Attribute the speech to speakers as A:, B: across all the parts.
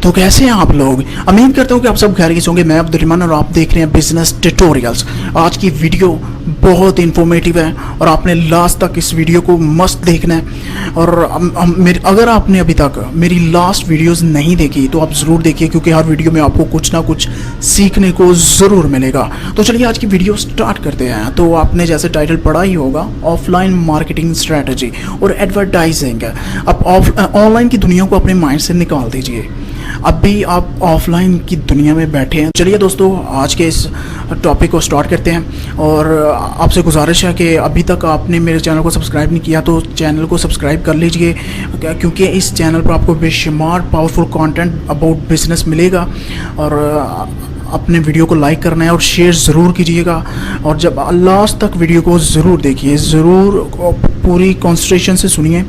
A: तो कैसे हैं आप लोग। उम्मीद करता हूँ कि आप सब खैरियत होंगे। मैं अब्दुर्रहमान और आप देख रहे हैं बिजनेस ट्यूटोरियल्स। आज की वीडियो बहुत इन्फॉर्मेटिव है और आपने लास्ट तक इस वीडियो को मस्त देखना है। और अगर आपने अभी तक मेरी लास्ट वीडियोस नहीं देखी तो आप ज़रूर देखिए, क्योंकि हर वीडियो में आपको कुछ ना कुछ सीखने को ज़रूर मिलेगा। तो चलिए आज की वीडियो स्टार्ट करते हैं। तो आपने जैसे टाइटल पढ़ा ही होगा, ऑफलाइन मार्केटिंग स्ट्रैटेजी और एडवर्टाइजिंग। अब ऑनलाइन की दुनिया को अपने माइंड से निकाल दीजिए। अभी आप ऑफलाइन की दुनिया में बैठे हैं। चलिए दोस्तों, आज के इस टॉपिक को स्टार्ट करते हैं। और आपसे गुजारिश है कि अभी तक आपने मेरे चैनल को सब्सक्राइब नहीं किया तो चैनल को सब्सक्राइब कर लीजिए, क्योंकि इस चैनल पर आपको बेशुमार पावरफुल कंटेंट अबाउट बिजनेस मिलेगा। और अपने वीडियो को लाइक करना है और शेयर ज़रूर कीजिएगा। और जब लास्ट तक वीडियो को ज़रूर देखिए, ज़रूर पूरी कॉन्सेंट्रेशन से सुनिए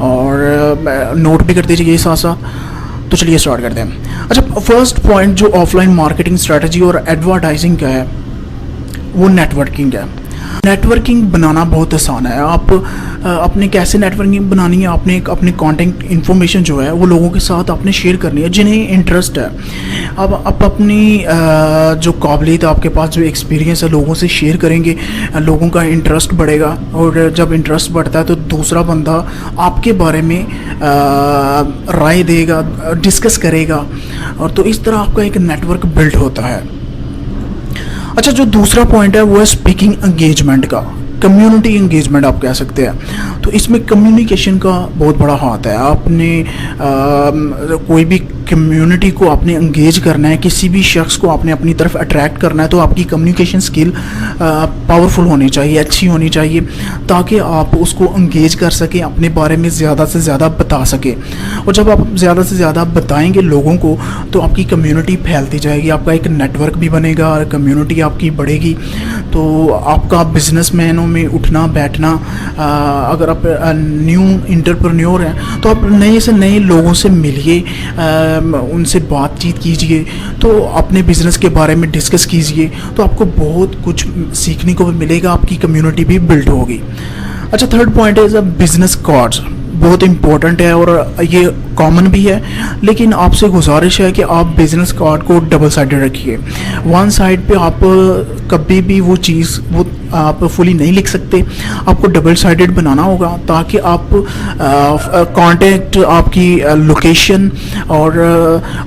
A: और नोट भी कर दीजिए साथ साथ। तो चलिए स्टार्ट करते हैं। अच्छा, फर्स्ट पॉइंट जो ऑफलाइन मार्केटिंग स्ट्रेटजी और एडवर्टाइजिंग का है वो नेटवर्किंग है। नेटवर्किंग बनाना बहुत आसान है। आप अपने कैसे नेटवर्किंग बनानी है, आपने अपने कॉन्टेंट इन्फॉर्मेशन जो है वो लोगों के साथ आपने शेयर करनी है जिन्हें इंटरेस्ट है। अब आप अपनी जो काबिलियत आपके पास, जो एक्सपीरियंस है, लोगों से शेयर करेंगे, लोगों का इंटरेस्ट बढ़ेगा। और जब इंटरेस्ट बढ़ता है तो दूसरा बंदा आपके बारे में राय देगा, डिस्कस करेगा, और तो इस तरह आपका एक नेटवर्क बिल्ड होता है। अच्छा, जो दूसरा पॉइंट है वो है स्पीकिंग एंगेजमेंट का, कम्युनिटी एंगेजमेंट आप कह सकते हैं। तो इसमें कम्युनिकेशन का बहुत बड़ा हाथ है। आपने कोई भी कम्युनिटी को आपने एंगेज करना है, किसी भी शख्स को आपने अपनी तरफ अट्रैक्ट करना है, तो आपकी कम्युनिकेशन स्किल पावरफुल होनी चाहिए, अच्छी होनी चाहिए, ताकि आप उसको एंगेज कर सकें, अपने बारे में ज़्यादा से ज़्यादा बता सकें। और जब आप ज़्यादा से ज़्यादा बताएंगे लोगों को तो आपकी कम्युनिटी फैलती जाएगी, आपका एक नेटवर्क भी बनेगा और कम्युनिटी आपकी बढ़ेगी। तो आपका बिजनेसमैनों में उठना बैठना, अगर आप न्यू एंटरप्रेन्योर हैं तो आप नए से नए लोगों से मिलिए, उनसे बातचीत कीजिए, तो अपने बिज़नेस के बारे में डिस्कस कीजिए, तो आपको बहुत कुछ सीखने को भी मिलेगा, आपकी कम्युनिटी भी बिल्ड होगी। अच्छा, थर्ड पॉइंट है बिजनेस कार्ड्स। बहुत इम्पोर्टेंट है और ये कॉमन भी है, लेकिन आपसे गुजारिश है कि आप बिज़नेस कार्ड को डबल साइडेड रखिए। वन साइड पे आप कभी भी वो चीज़ वो आप फुली नहीं लिख सकते, आपको डबल साइडेड बनाना होगा, ताकि आप कॉन्टैक्ट, आपकी लोकेशन और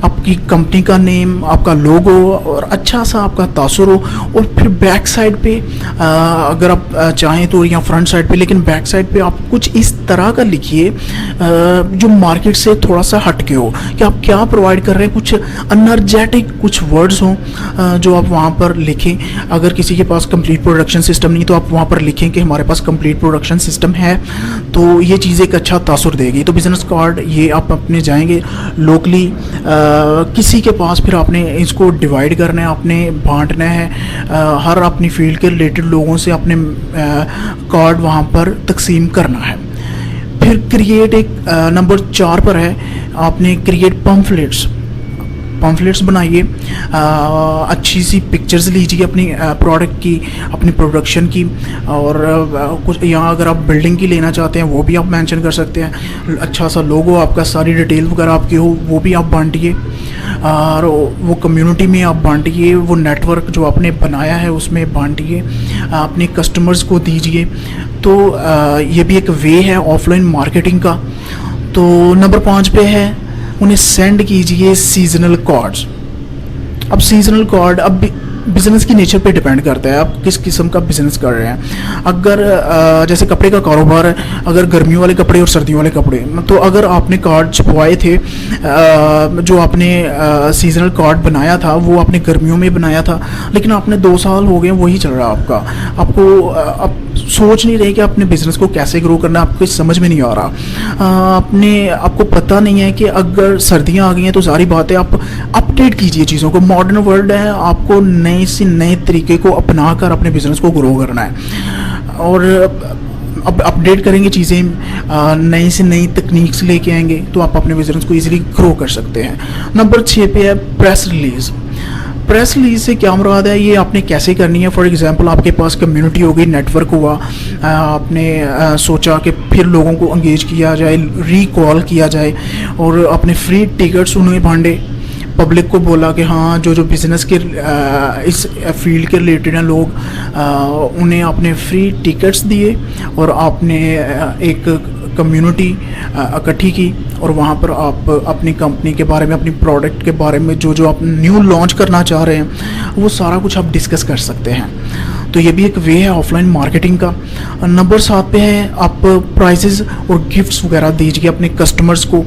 A: आपकी कंपनी का नेम, आपका लोगो और अच्छा सा आपका तासुर हो। और फिर बैक साइड पे अगर आप चाहें तो, या फ्रंट साइड पे, लेकिन बैक साइड पे आप कुछ इस तरह का लिखिए जो मार्केट से थोड़ा सा हट के हो, कि आप क्या प्रोवाइड कर रहे हैं, कुछ एनर्जेटिक कुछ वर्ड्स हों जो आप वहाँ पर लिखें। अगर किसी के पास कंप्लीट प्रोडक्शन सिस्टम नहीं तो आप वहाँ पर लिखें कि हमारे पास कंप्लीट प्रोडक्शन सिस्टम है, तो ये चीज़ एक अच्छा तासुर देगी। तो बिजनेस कार्ड ये आप अपने जाएंगे लोकली किसी के पास, फिर आपने इसको डिवाइड करना है, आपने बांटना है, हर अपनी फील्ड के रिलेटेड लोगों से अपने कार्ड वहाँ पर तकसीम करना है। फिर क्रिएट एक नंबर 4 पर है, आपने क्रिएट पम्फलेट्स बनाइए, अच्छी सी पिक्चर्स लीजिए अपनी प्रोडक्ट की, अपनी प्रोडक्शन की, और कुछ यहाँ अगर आप बिल्डिंग की लेना चाहते हैं वो भी आप मेंशन कर सकते हैं। अच्छा सा लोगो आपका, सारी डिटेल वगैरह आपकी हो, वो भी आप बांटिए, और वो कम्युनिटी में आप बांटिए, वो नेटवर्क जो आपने बनाया है उसमें बांटिए, अपने कस्टमर्स को दीजिए। तो ये भी एक वे है ऑफलाइन मार्केटिंग का। तो नंबर 5 पे है, उन्हें सेंड कीजिए सीजनल कार्ड्स। अब सीजनल कार्ड अब बिज़नेस की नेचर पे डिपेंड करता है, आप किस किस्म का बिज़नेस कर रहे हैं। अगर जैसे कपड़े का कारोबार है, अगर गर्मियों वाले कपड़े और सर्दियों वाले कपड़े, तो अगर आपने कार्ड छपवाए थे, जो आपने सीजनल कार्ड बनाया था वो आपने गर्मियों में बनाया था, लेकिन आपने 2 साल हो गए वही चल रहा है आपका, आपको आप सोच नहीं रहे कि अपने बिज़नेस को कैसे ग्रो करना, आपको समझ में नहीं आ रहा। आपको पता नहीं है कि अगर सर्दियाँ आ गई हैं तो सारी बात है, आप अपडेट कीजिए चीज़ों को। मॉडर्न वर्ल्ड है, आपको नए से नए तरीके को अपना कर अपने बिज़नेस को ग्रो करना है। और अब अपडेट करेंगे चीज़ें, नई से नई तकनीक्स लेके आएंगे, तो आप अपने बिज़नेस को ईजिली ग्रो कर सकते हैं। नंबर 6 पे है प्रेस रिलीज़। प्रेस रिलीज से क्या मुराद है, ये आपने कैसे करनी है। फॉर एग्जांपल आपके पास कम्युनिटी होगी, नेटवर्क हुआ, आपने सोचा कि फिर लोगों को इंगेज किया जाए, रिकॉल किया जाए, और अपने फ्री टिकट्स उन्हें बांटे, पब्लिक को बोला कि हाँ जो जो बिज़नेस के इस फील्ड के रिलेटेड हैं लोग, उन्हें आपने फ्री टिकट्स दिए और आपने एक कम्युनिटी इकट्ठी की, और वहाँ पर आप अपनी कंपनी के बारे में, अपनी प्रोडक्ट के बारे में, जो जो आप न्यू लॉन्च करना चाह रहे हैं वो सारा कुछ आप डिस्कस कर सकते हैं। तो ये भी एक वे है ऑफलाइन मार्केटिंग का। नंबर 7 पे है आप प्राइजेज़ और गिफ्ट्स वगैरह दीजिए अपने कस्टमर्स को,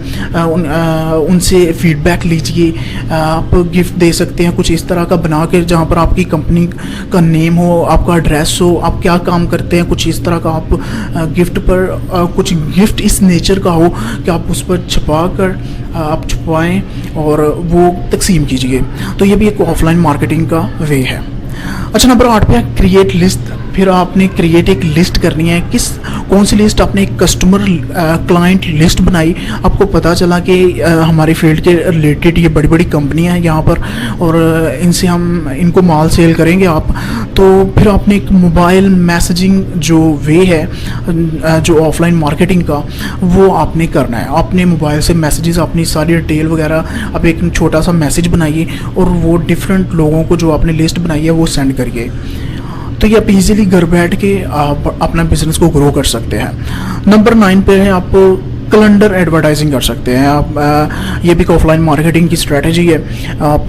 A: उनसे फीडबैक लीजिए। आप गिफ्ट दे सकते हैं कुछ इस तरह का बना के जहाँ पर आपकी कंपनी का नेम हो, आपका एड्रेस हो, आप क्या काम करते हैं, कुछ इस तरह का आप गिफ्ट पर कुछ गिफ्ट इस नेचर का हो कि आप उस पर छपा कर आप छुपाएँ और वो तकसीम कीजिए। तो ये भी एक ऑफलाइन मार्केटिंग का वे है। अच्छा, नंबर 8 पे है क्रिएट लिस्ट। फिर आपने क्रिएट एक लिस्ट करनी है। कौन सी लिस्ट? आपने एक कस्टमर क्लाइंट लिस्ट बनाई, आपको पता चला कि हमारी फील्ड के रिलेटेड ये बड़ी बड़ी कंपनियां हैं यहाँ पर और इनसे हम इनको माल सेल करेंगे आप। तो फिर आपने एक मोबाइल मैसेजिंग जो वे है जो ऑफलाइन मार्केटिंग का, वो आपने करना है। आपने मोबाइल से मैसेजेस, अपनी सारी डिटेल वगैरह, आप एक छोटा सा मैसेज बनाइए और वो डिफरेंट लोगों को जो आपने लिस्ट बनाई है वो सेंड करिए। तो ये आप इजीली घर बैठ के आप अपना बिजनेस को ग्रो कर सकते हैं। नंबर 9 पे है आप कैलेंडर एडवर्टाइजिंग कर सकते हैं आप। ये भी ऑफलाइन मार्केटिंग की स्ट्रेटजी है। आप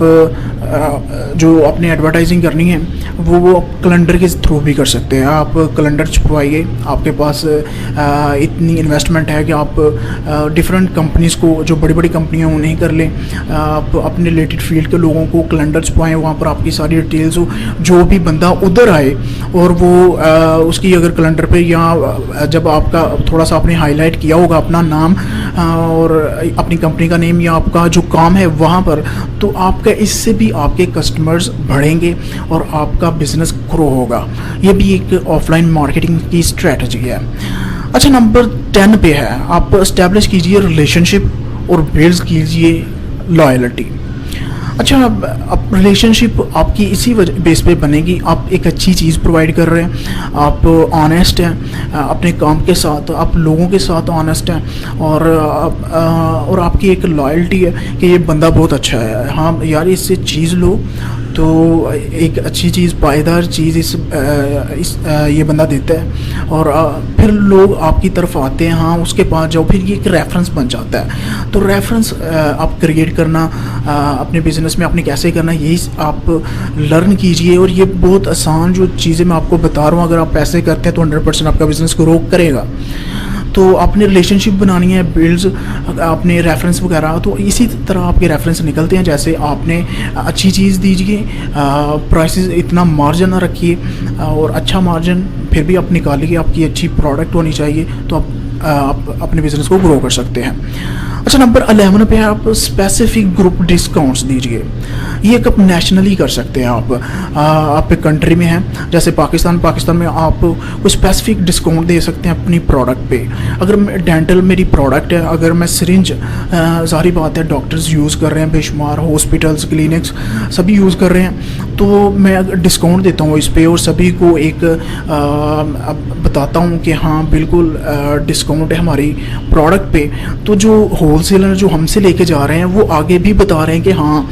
A: जो अपनी एडवर्टाइजिंग करनी है वो कैलेंडर के थ्रू भी कर सकते हैं। आप कैलेंडर छपवाइए, आपके पास इतनी इन्वेस्टमेंट है कि आप डिफरेंट कंपनीज़ को, जो बड़ी बड़ी कंपनियां उन्हें कर लें, आप अपने रिलेटेड फील्ड के लोगों को कैलेंडर छपवाएँ, वहाँ पर आपकी सारी डिटेल्स हो। जो भी बंदा उधर आए और वो उसकी अगर कैलेंडर पे या जब आपका थोड़ा सा आपने हाईलाइट किया होगा अपना नाम और अपनी कंपनी का नेम या आपका जो काम है वहाँ पर, तो आपका इससे भी आपके कस्टमर्स बढ़ेंगे और आपका बिजनेस ग्रो होगा। ये भी एक ऑफलाइन मार्केटिंग की स्ट्रेटजी है। अच्छा, नंबर 10 पे है आप एस्टैब्लिश कीजिए रिलेशनशिप और बिल्ड कीजिए लॉयल्टी। अच्छा, अब रिलेशनशिप आपकी इसी वजह बेस पे बनेगी, आप एक अच्छी चीज़ प्रोवाइड कर रहे हैं, आप ऑनेस्ट हैं अपने काम के साथ, आप लोगों के साथ ऑनेस्ट हैं और आपकी एक लॉयल्टी है कि ये बंदा बहुत अच्छा है, हाँ यार इससे चीज़ लो तो एक अच्छी चीज़, पायदार चीज़ ये बंदा देता है और फिर लोग आपकी तरफ आते हैं, हाँ उसके पास जाओ, फिर ये एक रेफरेंस बन जाता है। तो रेफरेंस आप क्रिएट करना अपने बिज़नेस में आपने कैसे करना है, यही आप लर्न कीजिए। और ये बहुत आसान जो चीज़ें मैं आपको बता रहा हूँ, अगर आप पैसे करते हैं तो 100% आपका बिज़नेस ग्रो करेगा। तो आपने रिलेशनशिप बनानी है, बिल्ड्स, आपने रेफरेंस वगैरह, तो इसी तरह आपके रेफरेंस निकलते हैं। जैसे आपने अच्छी चीज़ दीजिए, प्राइसेस इतना मार्जिन ना रखिए और अच्छा मार्जिन फिर भी आप निकालिए, आपकी अच्छी प्रोडक्ट होनी चाहिए, तो आप अपने बिज़नेस को ग्रो कर सकते हैं। अच्छा, नंबर 11 पे आप स्पेसिफिक ग्रुप डिस्काउंट्स दीजिए। ये एक आप नेशनली कर सकते हैं। आप एक कंट्री में हैं जैसे पाकिस्तान में आप कोई स्पेसिफिक डिस्काउंट दे सकते हैं अपनी प्रोडक्ट पे। अगर डेंटल मेरी प्रोडक्ट है, अगर मैं सिरिंज, सारी बात है डॉक्टर्स यूज़ कर रहे हैं, बेशुमार हॉस्पिटल्स, क्लिनिक्स सभी यूज़ कर रहे हैं, तो मैं डिस्काउंट देता हूँ इस पर और सभी को एक बताता हूँ कि हाँ बिल्कुल डिस्काउंट है हमारी प्रोडक्ट पे। तो जो होलसेलर जो हमसे लेके जा रहे हैं वो आगे भी बता रहे हैं कि हाँ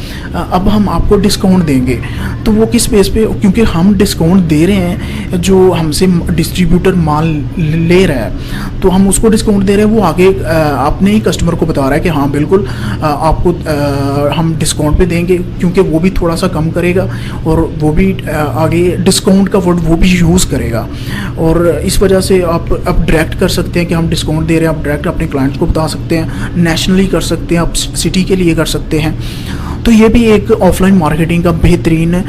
A: अब हम आपको डिस्काउंट देंगे। तो वो किस बेस पे? क्योंकि हम डिस्काउंट दे रहे हैं, जो हमसे डिस्ट्रीब्यूटर माल ले रहा है तो हम उसको डिस्काउंट दे रहे हैं, वो आगे अपने ही कस्टमर को बता रहा है कि हाँ बिल्कुल आपको हम डिस्काउंट पे देंगे, क्योंकि वो भी थोड़ा सा कम करेगा और वो भी आगे डिस्काउंट का वर्ड वो भी यूज़ करेगा। और इस वजह से आप डायरेक्ट कर सकते हैं कि हम डिस्काउंट दे रहे हैं, आप डायरेक्ट अपने क्लाइंट्स को बता सकते हैं, नेशनली कर सकते हैं, आप सिटी के लिए कर सकते हैं। तो ये भी एक ऑफलाइन मार्केटिंग का बेहतरीन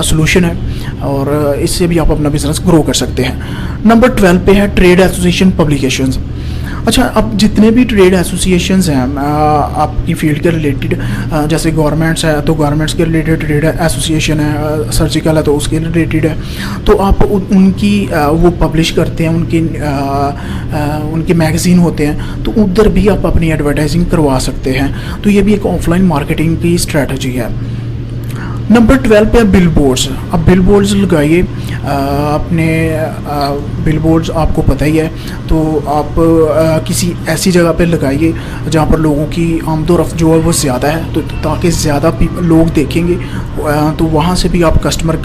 A: सॉल्यूशन है और इससे भी आप अपना बिजनेस ग्रो कर सकते हैं। नंबर 12 पे है ट्रेड एसोसिएशन पब्लिकेशंस। अच्छा, अब जितने भी ट्रेड एसोसिएशंस हैं आपकी फील्ड के रिलेटेड, जैसे गवर्नमेंट्स है तो गवर्नमेंट्स के रिलेटेड ट्रेड एसोसिएशन है, सर्जिकल है तो उसके रिलेटेड है, तो आप उनकी वो पब्लिश करते हैं, उनके मैगज़ीन होते हैं, तो उधर भी आप अपनी एडवर्टाइजिंग करवा सकते हैं। तो ये भी एक ऑफलाइन मार्केटिंग की स्ट्रेटजी है। नंबर 12 पे है बिल बोर्ड्स। अब बिल बोर्ड्स लगाइए अपने बिल बोर्ड्स आपको पता ही है, तो आप किसी ऐसी जगह पे लगाइए जहाँ पर लोगों की आमदोरफ्त जो है वो ज़्यादा है, तो ताकि ज़्यादा लोग देखेंगे, तो वहाँ से भी आप कस्टमर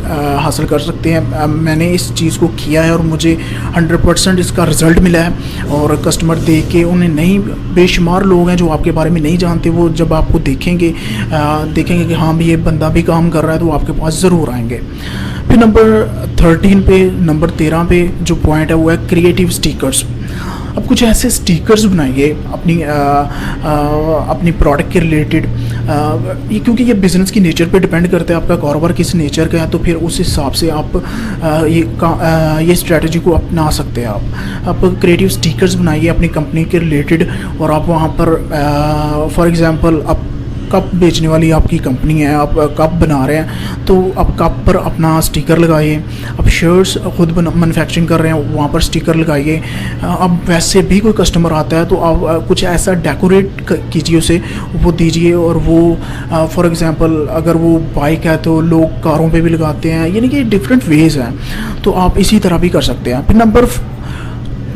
A: हासिल कर सकते हैं। मैंने इस चीज़ को किया है और मुझे 100% इसका रिज़ल्ट मिला है। और कस्टमर देख के उन्हें नहीं, बेशुमार लोग हैं जो आपके बारे में नहीं जानते, वो जब आपको देखेंगे कि हाँ भी ये बंदा भी काम कर रहा है, तो आपके पास ज़रूर आएंगे। फिर नंबर 13 पे जो पॉइंट है वो है क्रिएटिव स्टिकर्स। अब कुछ ऐसे स्टिकर्स बनाइए अपनी प्रोडक्ट के रिलेटेड, क्योंकि ये बिज़नेस की नेचर पे डिपेंड करता है, आपका कारोबार किस नेचर का है, तो फिर उस हिसाब से आप ये स्ट्रेटजी को अपना सकते हैं। आप क्रिएटिव स्टिकर्स बनाइए अपनी कंपनी के रिलेटेड, और आप वहाँ पर फॉर एग्ज़ाम्पल आप कप बेचने वाली आपकी कंपनी है, आप कप बना रहे हैं, तो आप कप पर अपना स्टिकर लगाइए। आप शर्ट्स खुद मैन्युफैक्चरिंग कर रहे हैं, वहाँ पर स्टिकर लगाइए। अब वैसे भी कोई कस्टमर आता है तो आप कुछ ऐसा डेकोरेट कीजिए, उसे वो दीजिए। और वो फॉर एग्ज़ाम्पल अगर वो बाइक है तो लोग कारों पे भी लगाते हैं, यानी कि डिफरेंट वेज़ हैं, तो आप इसी तरह भी कर सकते हैं। फिर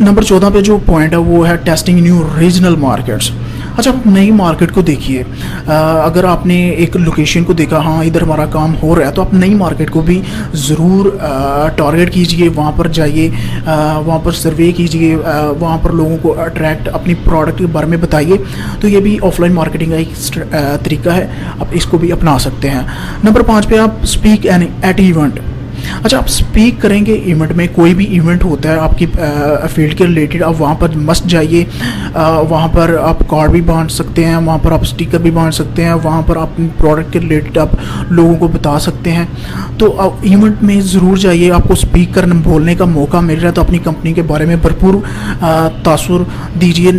A: नंबर 14 पे जो पॉइंट है वो है टेस्टिंग न्यू रीजनल मार्केट्स। अच्छा, आप नई मार्केट को देखिए। अगर आपने एक लोकेशन को देखा, हाँ इधर हमारा काम हो रहा है, तो आप नई मार्केट को भी ज़रूर टारगेट कीजिए, वहाँ पर जाइए, वहाँ पर सर्वे कीजिए, वहाँ पर लोगों को अट्रैक्ट अपनी प्रोडक्ट के बारे में बताइए। तो ये भी ऑफलाइन मार्केटिंग का एक तरीका है, आप इसको भी अपना सकते हैं। नंबर 5 पे आप स्पीक एट इवेंट। अच्छा, आप स्पीक करेंगे इवेंट में, कोई भी इवेंट होता है आपकी फील्ड के रिलेटेड, आप वहाँ पर मस्ट जाइए। वहाँ पर आप कार्ड भी बांट सकते हैं, वहाँ पर आप स्टिकर भी बांट सकते हैं, वहाँ पर अपने प्रोडक्ट के रिलेटेड आप लोगों को बता सकते हैं। तो आप इवेंट में ज़रूर जाइए, आपको स्पीक करने बोलने का मौका मिल रहा है, तो अपनी कंपनी के बारे में भरपूर तासुर दीजिए।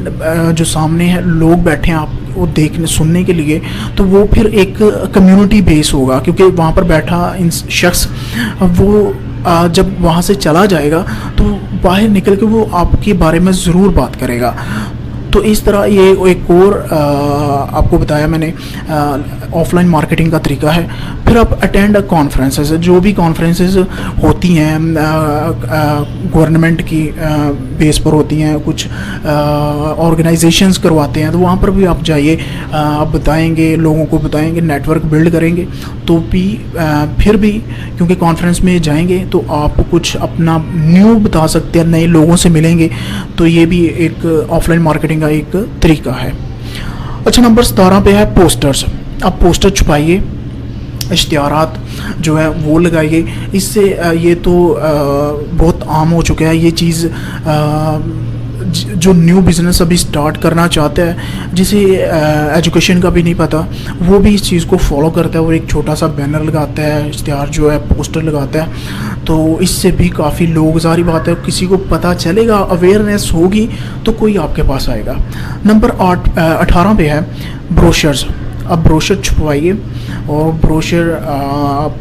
A: जो सामने है लोग बैठे हैं आप वो देखने सुनने के लिए, तो वो फिर एक कम्युनिटी बेस होगा, क्योंकि वहाँ पर बैठा इन शख्स वो जब वहाँ से चला जाएगा तो बाहर निकल के वो आपके बारे में ज़रूर बात करेगा। तो इस तरह ये एक और आपको बताया मैंने ऑफलाइन मार्केटिंग का तरीका है। फिर आप अटेंड कॉन्फ्रेंसेस, जो भी कॉन्फ्रेंसेस होती हैं गवर्नमेंट की बेस पर होती हैं, कुछ ऑर्गेनाइजेशंस करवाते हैं, तो वहाँ पर भी आप जाइए, आप बताएंगे, लोगों को बताएंगे, नेटवर्क बिल्ड करेंगे। तो भी फिर भी क्योंकि कॉन्फ्रेंस में जाएंगे तो आप कुछ अपना न्यू बता सकते हैं, नए लोगों से मिलेंगे, तो ये भी एक ऑफलाइन मार्केटिंग का एक तरीका है। अच्छा, नंबर 17 पे है पोस्टर्स। आप पोस्टर छुपाइए, इश्तिहारात जो है वो लगाइए। इससे ये तो बहुत आम हो चुका है ये चीज़। जो न्यू बिज़नेस अभी स्टार्ट करना चाहता है, जिसे एजुकेशन का भी नहीं पता, वो भी इस चीज़ को फॉलो करता है और एक छोटा सा बैनर लगाता है, इश्तिहार जो है पोस्टर लगाता है। तो इससे भी काफ़ी लोग, जारी बात है, किसी को पता चलेगा, अवेयरनेस होगी तो कोई आपके पास आएगा। नंबर 18 पे है ब्रोशर्स। आप ब्रोशर छुपवाइए, और ब्रोशर आप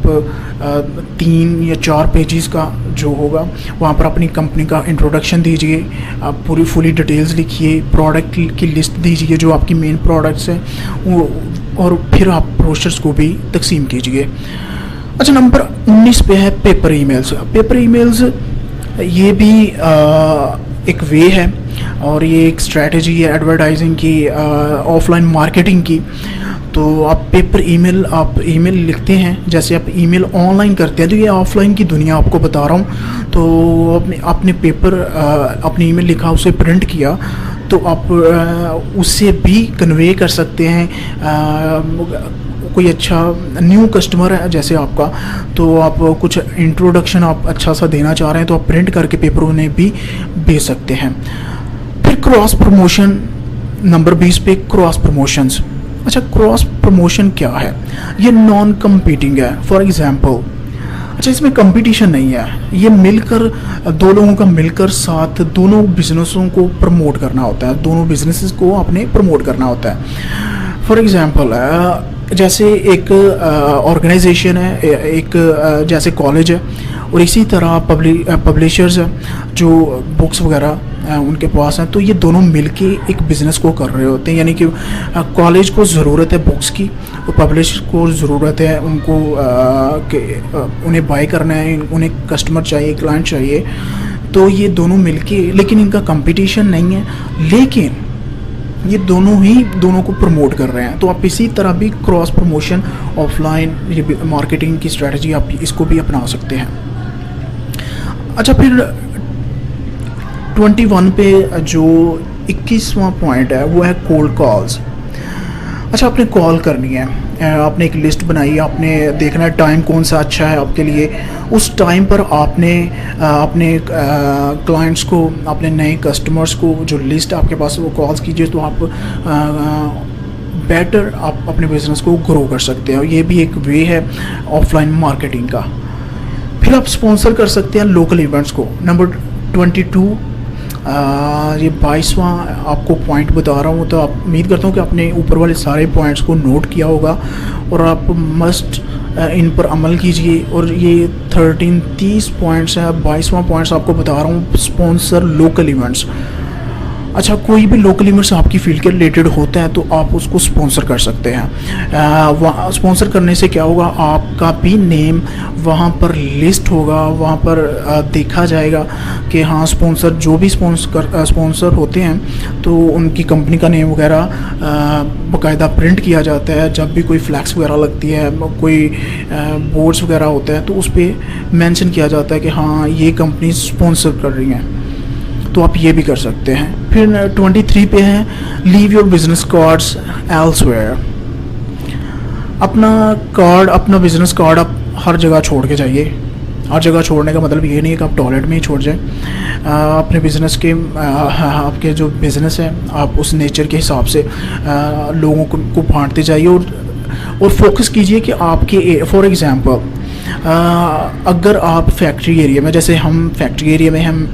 A: 3 या 4 पेजेस का जो होगा वहाँ पर अपनी कंपनी का इंट्रोडक्शन दीजिए, आप पूरी फुली डिटेल्स लिखिए, प्रोडक्ट की लिस्ट दीजिए जो आपकी मेन प्रोडक्ट्स हैं वो, और फिर आप ब्रोशर्स को भी तकसीम कीजिए। अच्छा, नंबर 19 पे है पेपर ईमेल्स। पेपर ईमेल्स ये भी एक वे है, और ये एक स्ट्रैटेजी है एडवर्टाइजिंग की, ऑफलाइन मार्केटिंग की। तो आप पेपर ईमेल, आप ईमेल लिखते हैं, जैसे आप ईमेल ऑनलाइन करते हैं, तो ये ऑफलाइन की दुनिया आपको बता रहा हूँ। तो आपने पेपर अपनी ईमेल लिखा, उसे प्रिंट किया, तो आप उससे भी कन्वे कर सकते हैं। कोई अच्छा न्यू कस्टमर है जैसे आपका, तो आप कुछ इंट्रोडक्शन आप अच्छा सा देना चाह रहे हैं, तो आप प्रिंट करके पेपर उन्हें भी भेज सकते हैं। फिर क्रॉस प्रमोशन, नंबर 20 पे क्रॉस प्रमोशंस। अच्छा, क्रॉस प्रमोशन क्या है? ये नॉन कम्पीटिंग है। फॉर एग्जांपल, अच्छा इसमें कंपटीशन नहीं है, ये मिलकर दो लोगों का मिलकर साथ दोनों बिजनेसों को प्रमोट करना होता है, दोनों बिजनेसेस को आपने प्रमोट करना होता है। फॉर एग्जांपल, जैसे एक ऑर्गेनाइजेशन है, एक जैसे कॉलेज है, और इसी तरह पब्लिशर्स हैं जो बुक्स वगैरह उनके पास हैं, तो ये दोनों मिलके एक बिज़नेस को कर रहे होते हैं। यानी कि कॉलेज को ज़रूरत है बुक्स की, और पब्लिशर को ज़रूरत है उनको उन्हें बाय करना है, उन्हें कस्टमर चाहिए, क्लाइंट चाहिए। तो ये दोनों मिलके, लेकिन इनका कंपटीशन नहीं है, लेकिन ये दोनों को प्रमोट कर रहे हैं। तो आप इसी तरह भी क्रॉस प्रमोशन ऑफलाइन ये मार्केटिंग की स्ट्रेटजी आप इसको भी अपना सकते हैं। अच्छा, फिर 21 पे जो 21वां पॉइंट है वो है कोल्ड कॉल्स। अच्छा, आपने कॉल करनी है, आपने एक लिस्ट बनाई, आपने देखना है टाइम कौन सा अच्छा है आपके लिए। उस टाइम पर आपने अपने क्लाइंट्स को, अपने नए कस्टमर्स को, जो लिस्ट आपके पास वो कॉल्स कीजिए, तो आप बेटर आप अपने बिज़नेस को ग्रो कर सकते हैं। ये भी एक वे है ऑफलाइन मार्केटिंग का। फिर आप स्पॉन्सर कर सकते हैं लोकल इवेंट्स को। नंबर 22, ये 22वां आपको पॉइंट बता रहा हूँ, तो आप उम्मीद करता हूँ कि आपने ऊपर वाले सारे पॉइंट्स को नोट किया होगा और आप मस्ट इन पर अमल कीजिए। और ये 30 पॉइंट्स हैं। 22वां पॉइंट्स आपको बता रहा हूँ, स्पॉन्सर लोकल इवेंट्स। अच्छा, कोई भी लोकल इवेंट्स आपकी फील्ड के रिलेटेड होता है तो आप उसको स्पॉन्सर कर सकते हैं। स्पॉन्सर करने से क्या होगा, आपका भी नेम वहाँ पर लिस्ट होगा, वहाँ पर देखा जाएगा कि हाँ स्पॉन्सर, जो भी स्पॉन्सर होते हैं तो उनकी कंपनी का नेम वगैरह बाकायदा प्रिंट किया जाता है। जब भी कोई फ्लैक्स वगैरह लगती है, कोई बोर्ड्स वगैरह होते हैं, तो उस पर मेंशन किया जाता है कि हाँ ये कंपनी स्पॉन्सर कर रही हैं। तो आप ये भी कर सकते हैं। फिर 23 पे है leave your business cards elsewhere. अपना बिजनेस कार्ड आप हर जगह छोड़ के जाइए। हर जगह छोड़ने का मतलब ये नहीं है कि आप टॉयलेट में ही छोड़ जाएं। अपने बिज़नेस के आपके जो बिज़नेस है, आप उस नेचर के हिसाब से लोगों को बांटते जाइए और फोकस कीजिए कि आपके, फॉर एग्ज़ाम्पल अगर आप फैक्ट्री एरिया में, जैसे हम फैक्ट्री एरिया में हम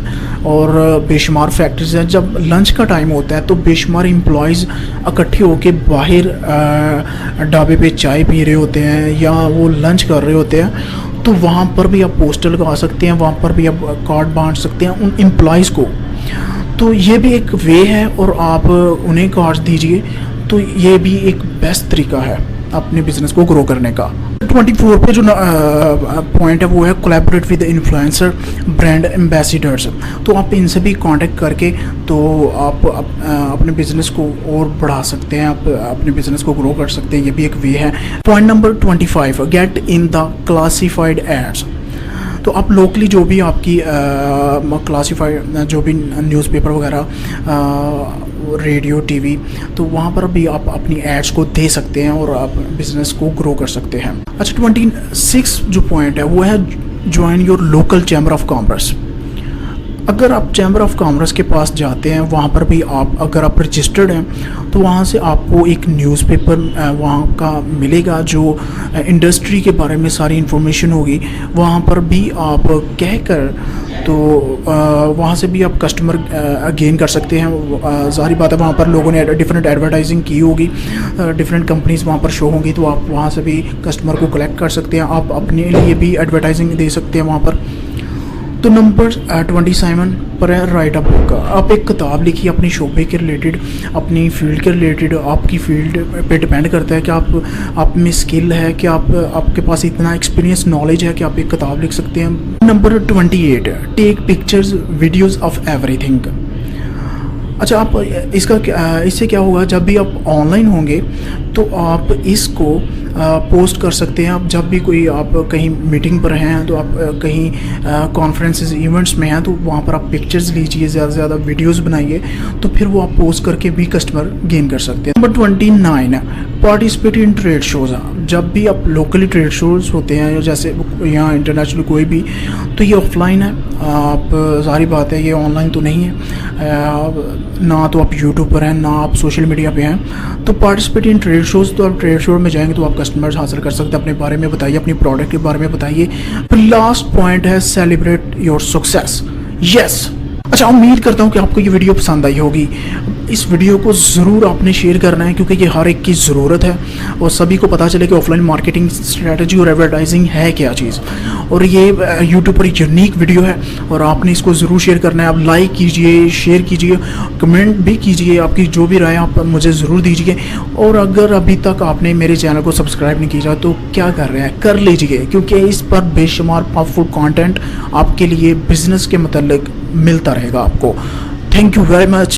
A: और बेशुमार फैक्ट्रीज हैं, जब लंच का टाइम होता है तो बेशुमार एम्प्लॉयज़ इकट्ठे होकर बाहर ढाबे पे चाय पी रहे होते हैं या वो लंच कर रहे होते हैं। तो वहाँ पर भी आप पोस्टर लगा सकते हैं, वहाँ पर भी आप कार्ड बांट सकते हैं उन एम्प्लॉयज़ को। तो ये भी एक वे है और आप उन्हें कार्ड दीजिए। तो ये भी एक बेस्ट तरीका है अपने बिज़नेस को ग्रो करने का। 24 पे जो पॉइंट है वो है collaborate with influencer brand ambassadors. तो आप इनसे भी कांटेक्ट करके तो आप अपने बिज़नेस को और बढ़ा सकते हैं, आप अपने बिज़नेस को ग्रो कर सकते हैं। ये भी एक वे है। Point number 25, get in the classified ads. तो आप लोकली जो भी आपकी क्लासिफाइड जो भी न्यूज़पेपर वगैरह, रेडियो, टीवी, तो वहाँ पर भी आप अपनी एड्स को दे सकते हैं और आप बिज़नेस को ग्रो कर सकते हैं। अच्छा, 26 जो पॉइंट है वो है join your local chamber of commerce. अगर आप चैम्बर ऑफ कॉमर्स के पास जाते हैं, वहाँ पर भी अगर आप रजिस्टर्ड हैं तो वहाँ से आपको एक न्यूज़पेपर वहाँ का मिलेगा जो इंडस्ट्री के बारे में सारी इन्फॉर्मेशन होगी। वहाँ पर भी आप कहकर तो वहाँ से भी आप कस्टमर गेन कर सकते हैं। ज़ाहिर बात है वहाँ पर लोगों ने डिफरेंट एडवर्टाइजिंग की होगी, डिफरेंट कंपनीज वहाँ पर शो होंगी, तो आप वहाँ से भी कस्टमर को कलेक्ट कर सकते हैं। आप अपने लिए भी एडवर्टाइजिंग दे सकते हैं वहाँ पर। तो नंबर 27 पर है राइट अ बुक। आप एक किताब लिखिए अपनी शोबे के रिलेटेड, अपनी फील्ड के रिलेटेड। आपकी फील्ड पे डिपेंड करता है कि आप में स्किल है कि आपके पास इतना एक्सपीरियंस, नॉलेज है कि आप एक किताब लिख सकते हैं। Number 28, take pictures videos of everything. अच्छा, आप इससे क्या होगा, जब भी आप ऑनलाइन होंगे तो आप इसको पोस्ट कर सकते हैं। आप जब भी कोई आप कहीं मीटिंग पर हैं, तो आप कहीं कॉन्फ्रेंसेस, इवेंट्स में हैं, तो वहाँ पर आप पिक्चर्स लीजिए, ज़्यादा से ज़्यादा वीडियोस बनाइए, तो फिर वो आप पोस्ट करके भी कस्टमर गेन कर सकते हैं। Number 29, participate in trade shows. जब भी आप लोकली ट्रेड शोज़ होते हैं, जैसे यहाँ इंटरनेशनल कोई भी, तो ये ऑफलाइन है। आप सारी बात है, ये ऑनलाइन तो नहीं है। ना तो आप यूट्यूब पर हैं, ना आप सोशल मीडिया पे हैं। तो पार्टिसिपेट इन ट्रेड शोज़, तो आप ट्रेड शो में जाएंगे तो आप कस्टमर्स हासिल कर सकते हैं। अपने बारे में बताइए, अपनी प्रोडक्ट के बारे में बताइए। फिर लास्ट पॉइंट है सेलिब्रेट योर सक्सेस। यस, अच्छा, उम्मीद करता हूँ कि आपको ये वीडियो पसंद आई होगी। इस वीडियो को ज़रूर आपने शेयर करना है क्योंकि ये हर एक की ज़रूरत है और सभी को पता चले कि ऑफलाइन मार्केटिंग स्ट्रेटजी और एडवर्टाइजिंग है क्या चीज़। और ये यूट्यूब पर एक यूनिक वीडियो है और आपने इसको ज़रूर शेयर करना है। आप लाइक कीजिए, शेयर कीजिए, कमेंट भी कीजिए, आपकी जो भी राय आप मुझे ज़रूर दीजिए। और अगर अभी तक आपने मेरे चैनल को सब्सक्राइब नहीं किया तो क्या कर रहे हैं, कर लीजिए, क्योंकि इस पर बेशुमार पावरफुल कंटेंट आपके लिए बिजनेस के मतलब मिलता रहेगा आपको। Thank you very much.